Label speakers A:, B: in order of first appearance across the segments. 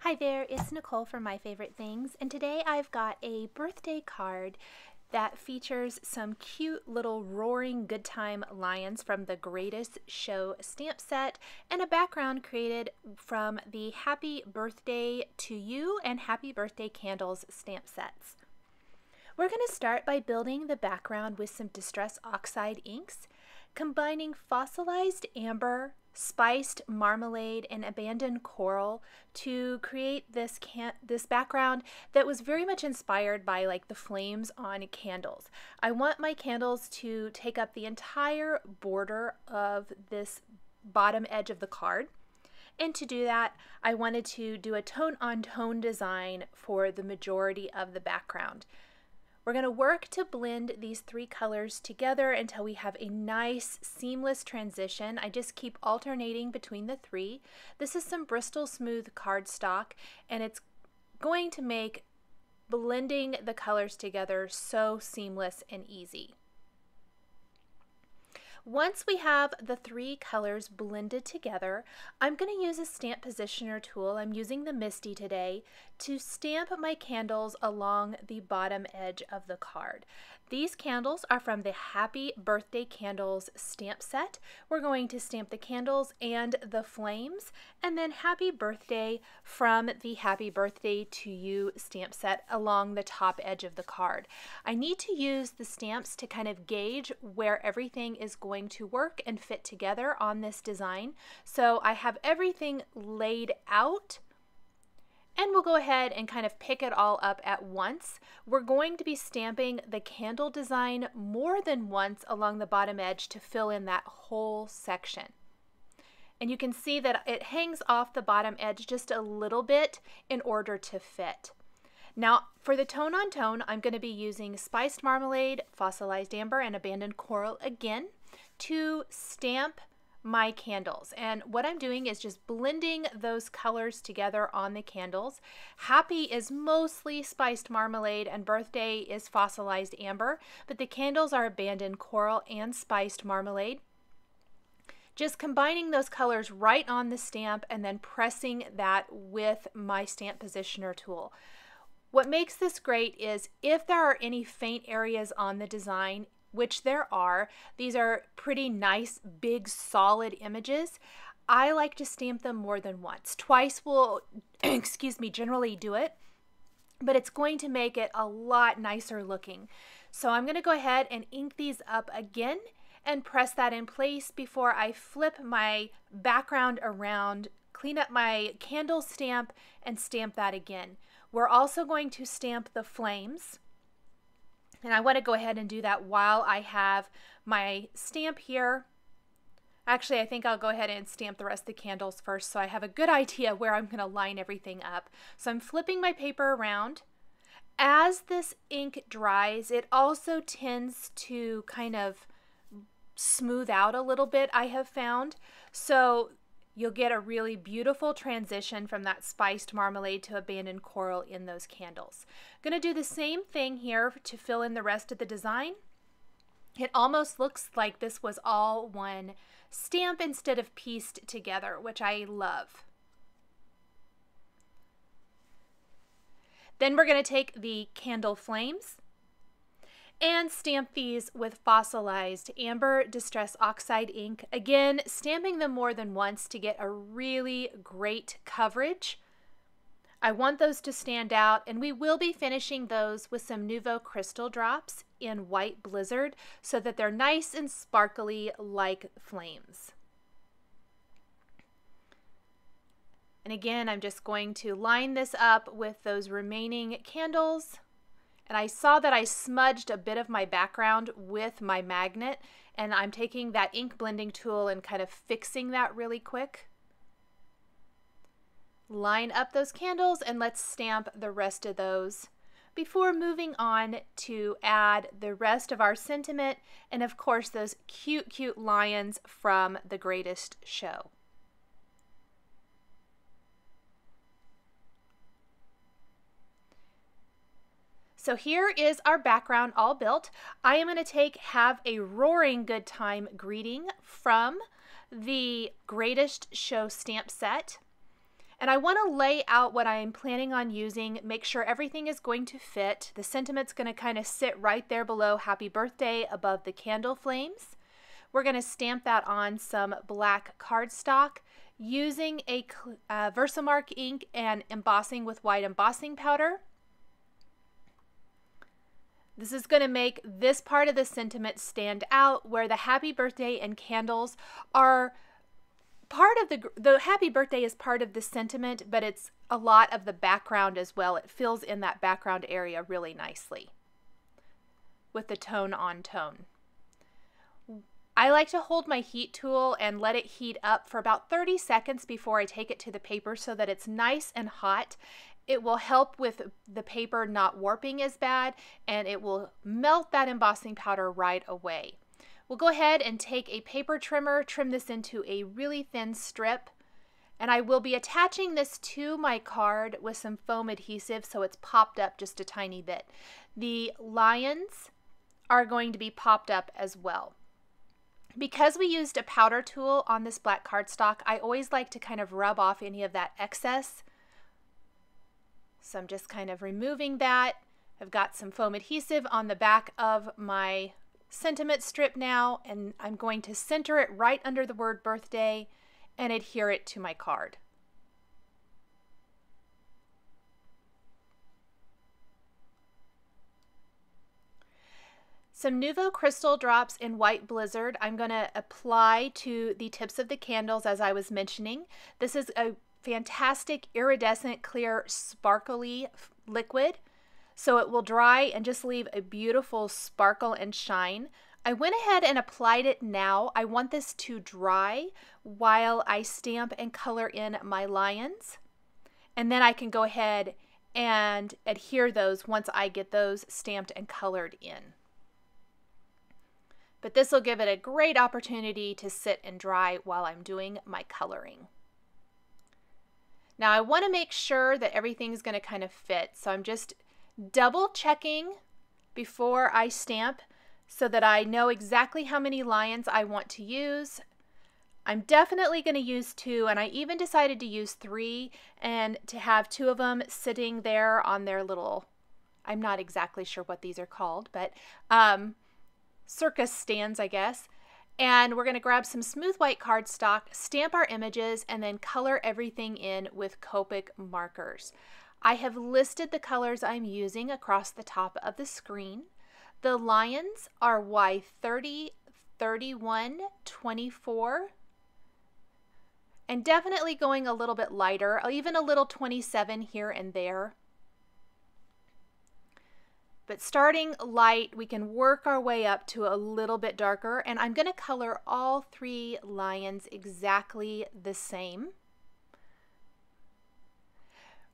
A: Hi there, it's Nicole from My Favorite Things, and today I've got a birthday card that features some cute little roaring good time lions from the Greatest Show stamp set and a background created from the Happy Birthday to You and Happy Birthday Candles stamp sets. We're going to start by building the background with some Distress Oxide inks, combining Fossilized Amber, Spiced Marmalade, and Abandoned Coral to create this background that was very much inspired by like the flames on candles. I want my candles to take up the entire border of this bottom edge of the card. And to do that, I wanted to do a tone-on-tone design for the majority of the background. We're going to work to blend these three colors together until we have a nice seamless transition. I just keep alternating between the three. This is some Bristol Smooth cardstock, and it's going to make blending the colors together so seamless and easy. Once we have the three colors blended together, I'm going to use a stamp positioner tool. I'm using the MISTI today to stamp my candles along the bottom edge of the card. These candles are from the Happy Birthday Candles stamp set. We're going to stamp the candles and the flames, and then Happy Birthday from the Happy Birthday to You stamp set along the top edge of the card. I need to use the stamps to kind of gauge where everything is going to work and fit together on this design. So I have everything laid out, and we'll go ahead and kind of pick it all up at once. We're going to be stamping the candle design more than once along the bottom edge to fill in that whole section. And you can see that it hangs off the bottom edge just a little bit in order to fit. Now for the tone-on-tone, I'm going to be using Spiced Marmalade, Fossilized Amber, and Abandoned Coral again to stamp my candles. And what I'm doing is just blending those colors together on the candles. Happy is mostly Spiced Marmalade and Birthday is Fossilized Amber, but the candles are Abandoned Coral and Spiced Marmalade. Just combining those colors right on the stamp and then pressing that with my stamp positioner tool. What makes this great is if there are any faint areas on the design, which there are, these are pretty nice, big, solid images. I like to stamp them more than once. Twice will, excuse me, generally do it, but it's going to make it a lot nicer looking. So I'm going to go ahead and ink these up again and press that in place before I flip my background around, clean up my candle stamp, and stamp that again. We're also going to stamp the flames. And I want to go ahead and do that while I have my stamp here. Actually, I think I'll go ahead and stamp the rest of the candles first so I have a good idea where I'm going to line everything up. So I'm flipping my paper around. As this ink dries, it also tends to kind of smooth out a little bit, I have found. So you'll get a really beautiful transition from that Spiced Marmalade to Abandoned Coral in those candles. I'm going to do the same thing here to fill in the rest of the design. It almost looks like this was all one stamp instead of pieced together, which I love. Then we're going to take the candle flames and stamp these with Fossilized Amber Distress Oxide ink. Again, stamping them more than once to get a really great coverage. I want those to stand out, and we will be finishing those with some Nouveau Crystal drops in White Blizzard so that they're nice and sparkly like flames. And again, I'm just going to line this up with those remaining candles. And I saw that I smudged a bit of my background with my magnet, and I'm taking that ink blending tool and kind of fixing that really quick. Line up those candles and let's stamp the rest of those before moving on to add the rest of our sentiment and of course those cute, cute lions from the Greatest Show. So here is our background all built. I am going to have a roaring good time greeting from the Greatest Show stamp set. And I want to lay out what I'm planning on using, make sure everything is going to fit. The sentiment's going to kind of sit right there below Happy Birthday above the candle flames. We're going to stamp that on some black cardstock using a Versamark ink and embossing with white embossing powder. This is going to make this part of the sentiment stand out, where the happy birthday and candles are part of the happy birthday is part of the sentiment, but it's a lot of the background as well. It fills in that background area really nicely with the tone on tone. I like to hold my heat tool and let it heat up for about 30 seconds before I take it to the paper so that it's nice and hot. It will help with the paper not warping as bad, and it will melt that embossing powder right away. We'll go ahead and take a paper trimmer, trim this into a really thin strip, and I will be attaching this to my card with some foam adhesive so it's popped up just a tiny bit. The lions are going to be popped up as well. Because we used a powder tool on this black cardstock, I always like to kind of rub off any of that excess. So I'm just kind of removing that. I've got some foam adhesive on the back of my sentiment strip now, and I'm going to center it right under the word birthday and adhere it to my card. Some Nuvo Crystal drops in White Blizzard I'm going to apply to the tips of the candles as I was mentioning. This is a fantastic iridescent, clear, sparkly liquid, so it will dry and just leave a beautiful sparkle and shine. I went ahead and applied it now. I want this to dry while I stamp and color in my lions, and then I can go ahead and adhere those once I get those stamped and colored in. But this will give it a great opportunity to sit and dry while I'm doing my coloring. Now I want to make sure that everything's going to kind of fit, so I'm just double checking before I stamp so that I know exactly how many lions I want to use. I'm definitely going to use 2, and I even decided to use 3 and to have 2 of them sitting there on their little, I'm not exactly sure what these are called, but circus stands, I guess. And we're going to grab some smooth white cardstock, stamp our images, and then color everything in with Copic markers. I have listed the colors I'm using across the top of the screen. The lions are Y30, 31, 24, and definitely going a little bit lighter, even a little 27 here and there. But starting light, we can work our way up to a little bit darker, and I'm going to color all 3 lions exactly the same.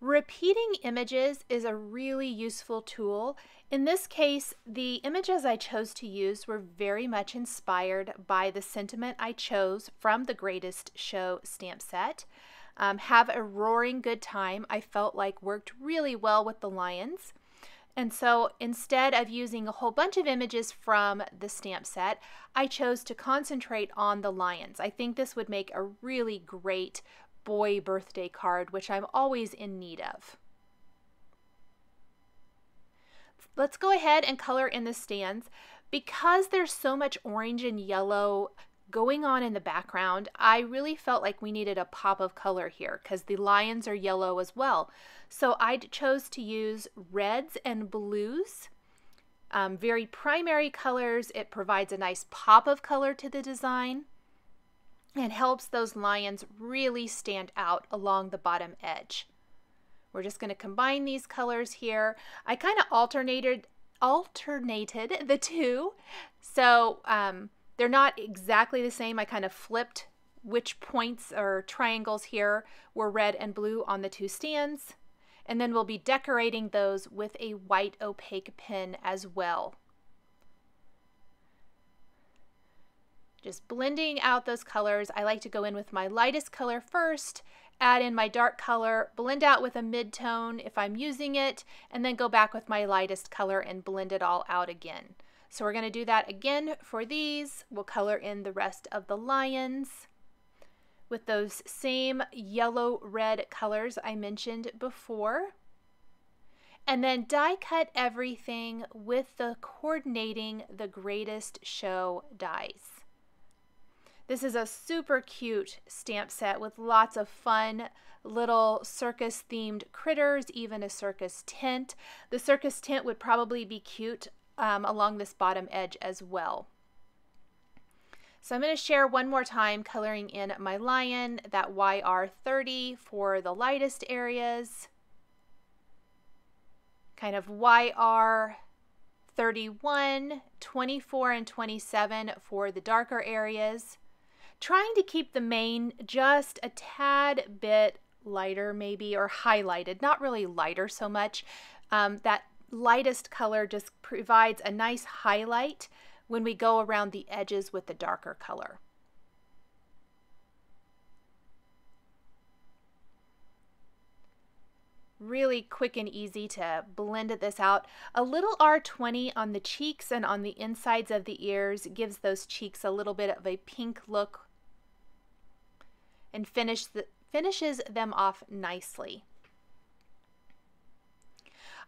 A: Repeating images is a really useful tool. In this case, the images I chose to use were very much inspired by the sentiment I chose from the Greatest Show stamp set. Have a roaring good time, I felt like worked really well with the lions. And so instead of using a whole bunch of images from the stamp set, I chose to concentrate on the lions. I think this would make a really great boy birthday card, which I'm always in need of. Let's go ahead and color in the stands. Because there's so much orange and yellow going on in the background, I really felt like we needed a pop of color here because the lions are yellow as well. So I chose to use reds and blues, very primary colors. It provides a nice pop of color to the design and helps those lions really stand out along the bottom edge. We're just going to combine these colors here. I kind of alternated the 2, so they're not exactly the same. I kind of flipped which points or triangles here were red and blue on the 2 stands. And then we'll be decorating those with a white opaque pen as well. Just blending out those colors. I like to go in with my lightest color first, add in my dark color, blend out with a mid-tone if I'm using it, and then go back with my lightest color and blend it all out again. So we're going to do that again for these. We'll color in the rest of the lions with those same yellow-red colors I mentioned before. And then die cut everything with the coordinating the greatest show dies. This is a super cute stamp set with lots of fun little circus themed critters, even a circus tent. The circus tent would probably be cute along this bottom edge as well. So I'm going to share one more time coloring in my lion, that YR30 for the lightest areas, kind of YR31, 24, and 27 for the darker areas. Trying to keep the mane just a tad bit lighter maybe, or highlighted, not really lighter so much. That lightest color just provides a nice highlight when we go around the edges with the darker color. Really quick and easy to blend this out. A little R20 on the cheeks and on the insides of the ears gives those cheeks a little bit of a pink look and finishes them off nicely.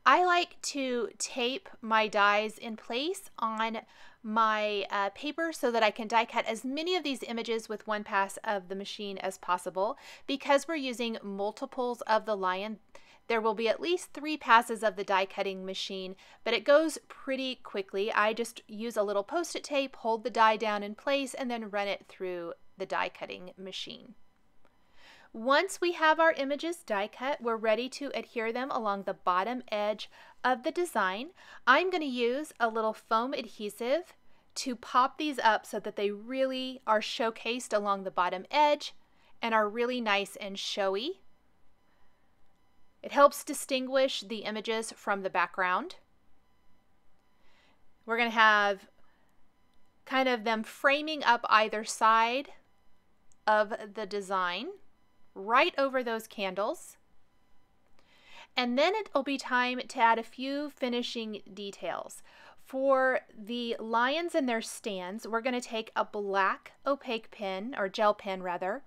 A: I like to tape my dies in place on my paper so that I can die cut as many of these images with one pass of the machine as possible. Because we're using multiples of the lion, there will be at least 3 passes of the die cutting machine, but it goes pretty quickly. I just use a little post-it tape, hold the die down in place, and then run it through the die cutting machine. Once we have our images die cut, we're ready to adhere them along the bottom edge of the design. I'm going to use a little foam adhesive to pop these up so that they really are showcased along the bottom edge and are really nice and showy. It helps distinguish the images from the background. We're going to have kind of them framing up either side of the design, right over those candles. And then it'll be time to add a few finishing details. For the lions and their stands, we're going to take a black opaque pen, or gel pen rather,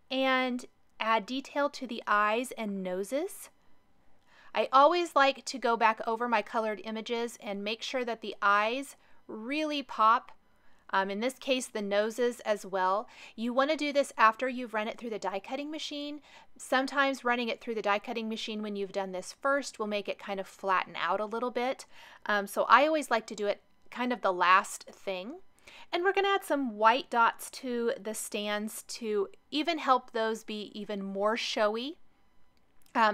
A: and add detail to the eyes and noses. I always like to go back over my colored images and make sure that the eyes really pop. In this case, the noses as well. You want to do this after you've run it through the die cutting machine. Sometimes running it through the die cutting machine when you've done this first will make it kind of flatten out a little bit. So I always like to do it kind of the last thing. And we're going to add some white dots to the stands to even help those be even more showy.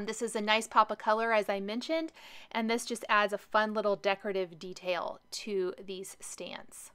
A: This is a nice pop of color, as I mentioned, and this just adds a fun little decorative detail to these stands.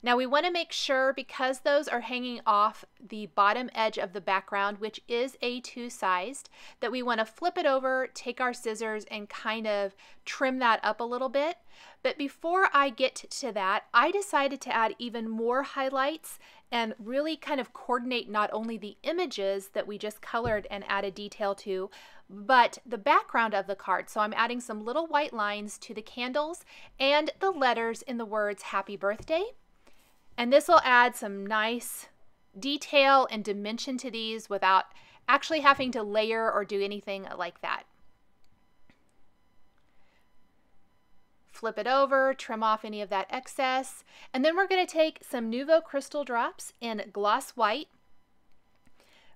A: Now we want to make sure, because those are hanging off the bottom edge of the background, which is A2 sized, that we want to flip it over, take our scissors, and kind of trim that up a little bit. But before I get to that, I decided to add even more highlights and really kind of coordinate not only the images that we just colored and added detail to, but the background of the card. So I'm adding some little white lines to the candles and the letters in the words "Happy Birthday." And this will add some nice detail and dimension to these without actually having to layer or do anything like that. Flip it over, trim off any of that excess, and then we're going to take some Nouveau Crystal drops in Gloss White,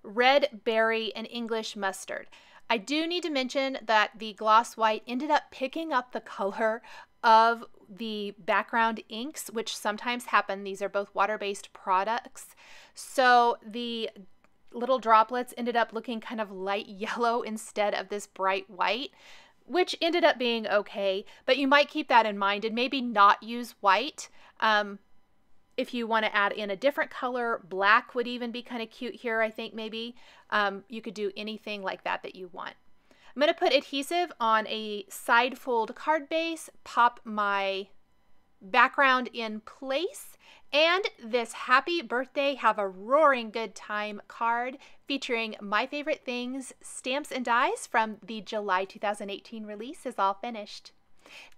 A: Red Berry, and English Mustard. I do need to mention that the Gloss White ended up picking up the color of the background inks, which sometimes happen. These are both water-based products. So the little droplets ended up looking kind of light yellow instead of this bright white, which ended up being okay, but you might keep that in mind and maybe not use white. If you want to add in a different color, black would even be kind of cute here, I think maybe. You could do anything like that that you want. I'm going to put adhesive on a side fold card base, pop my background in place, and this Happy Birthday, Have a Roaring Good Time card featuring my favorite things, stamps and dies from the July 2018 release is all finished.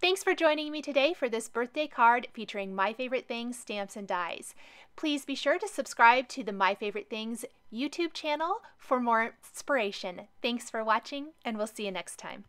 A: Thanks for joining me today for this birthday card featuring My Favorite Things stamps and dies. Please be sure to subscribe to the My Favorite Things YouTube channel for more inspiration. Thanks for watching, and we'll see you next time.